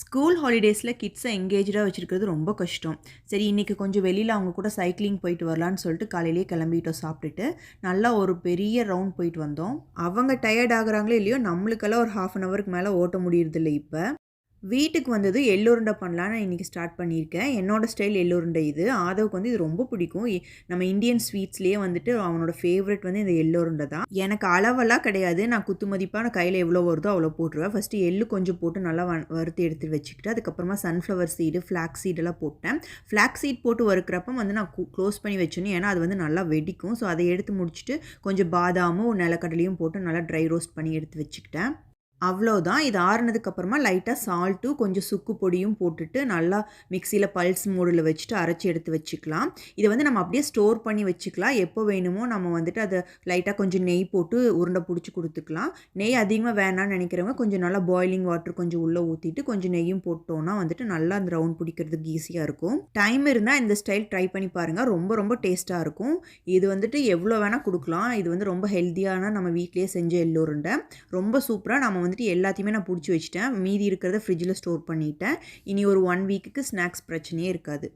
School ஹாலிடேஸில் கிட்ஸை எங்கேஜாக வச்சுருக்கிறது ரொம்ப கஷ்டம். சரி இன்றைக்கி கொஞ்சம் வெளியில் அவங்க கூட சைக்கிளிங் போயிட்டு வரலான்னு சொல்லிட்டு காலையிலேயே கிளம்பிட்டோம் சாப்பிட்டுட்டு. நல்லா ஒரு பெரிய ரவுண்ட் போயிட்டு வந்தோம். அவங்க டயர்ட் ஆகுறாங்களோ இல்லையோ நம்மளுக்கெல்லாம் ஒரு 1/2 அன் ஹவருக்கு மேலே ஓட்ட முடியறதில்ல இப்போ. வீட்டுக்கு வந்தது எள்ளு உருண்டை பண்ணலான்னு இன்றைக்கி ஸ்டார்ட் பண்ணியிருக்கேன். என்னோடய ஸ்டைல் எள்ளு உருண்டை இது. ஆதவுக்கு வந்து இது ரொம்ப பிடிக்கும். நம்ம இந்தியன் ஸ்வீட்ஸ்லேயே வந்துட்டு அவனோட ஃபேவரெட் வந்து இந்த எள்ளு உருண்டை தான். எனக்கு அளவெல்லாம் கிடையாது. நான் குத்து மதிப்பான கையில் எவ்வளோ வருதோ அவ்வளோ போட்டுருவேன். ஃபஸ்ட்டு எள்ளு கொஞ்சம் போட்டு நல்லா வறுத்து எடுத்து வச்சுக்கிட்டு அதுக்கப்புறமா சன்ஃப்ளவர் சீடு, ஃப்ளாக்ஸ் சீடெல்லாம் போட்டேன். ஃப்ளாக்ஸ் சீட் போட்டு வறுக்கிறப்ப வந்து நான் க்ளோஸ் பண்ணி வச்சுன்னு, ஏன்னா அது வந்து நல்லா வெடிக்கும். ஸோ அதை எடுத்து முடிச்சுட்டு கொஞ்சம் பாதாமும் நிலக்கடலையும் போட்டு நல்லா ட்ரை ரோஸ்ட் பண்ணி எடுத்து வச்சுக்கிட்டேன். அவ்வளோதான். இது ஆறுனதுக்கப்புறமா லைட்டாக சால்ட்டும் கொஞ்சம் சுக்கு பொடியும் போட்டுட்டு நல்லா மிக்ஸியில் பல்ஸ் மோடில் வச்சுட்டு அரைச்சி எடுத்து வச்சுக்கலாம். இதை வந்து நம்ம அப்படியே ஸ்டோர் பண்ணி வச்சுக்கலாம். எப்போ வேணுமோ நம்ம வந்துட்டு அதை லைட்டாக கொஞ்சம் நெய் போட்டு உருண்டை பிடிச்சி கொடுத்துக்கலாம். நெய் அதிகமாக வேணான்னு நினைக்கிறவங்க கொஞ்சம் நல்லா பாய்லிங் வாட்டர் கொஞ்சம் உள்ளே ஊற்றிட்டு கொஞ்சம் நெய்யும் போட்டோன்னா வந்துட்டு நல்லா அந்த ரவுண்ட் பிடிக்கிறதுக்கு ஈஸியாக இருக்கும். டைம் இருந்தால் இந்த ஸ்டைல் ட்ரை பண்ணி பாருங்கள். ரொம்ப ரொம்ப டேஸ்ட்டாக இருக்கும். இது வந்துட்டு எவ்வளோ வேணால் கொடுக்கலாம். இது வந்து ரொம்ப ஹெல்த்தியான நம்ம வீட்டிலேயே செஞ்ச எள்ளு உருண்டை. ரொம்ப சூப்பராக நம்ம வந்துட்டு எல்லாத்தையுமே நான் பிடிச்சி வச்சுட்டேன். மீதி இருக்கிறத ஃப்ரிட்ஜில் ஸ்டோர் பண்ணிட்டேன். இனி ஒரு 1 வீக்குக்கு ஸ்நாக்ஸ் பிரச்சனையே இருக்காது.